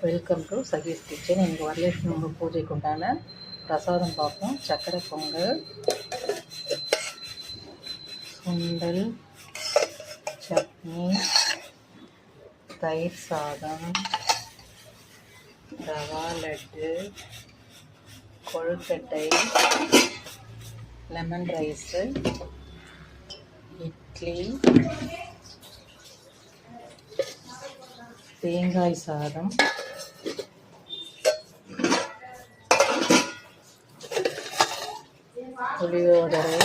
Welcome to சகீஸ் kitchen. எங்கள் வரலட்சுமி அம்மன் பூஜைக்கு உண்டான பிரசாதம் பார்ப்போம். சக்கரை பொங்கல், சுண்டல், சட்னி, தயிர் சாதம், ரவா லட்டு, கொழுக்கட்டை, லெமன் ரைஸு, இட்லி, தேங்காய் சாதம், புளியோதரை,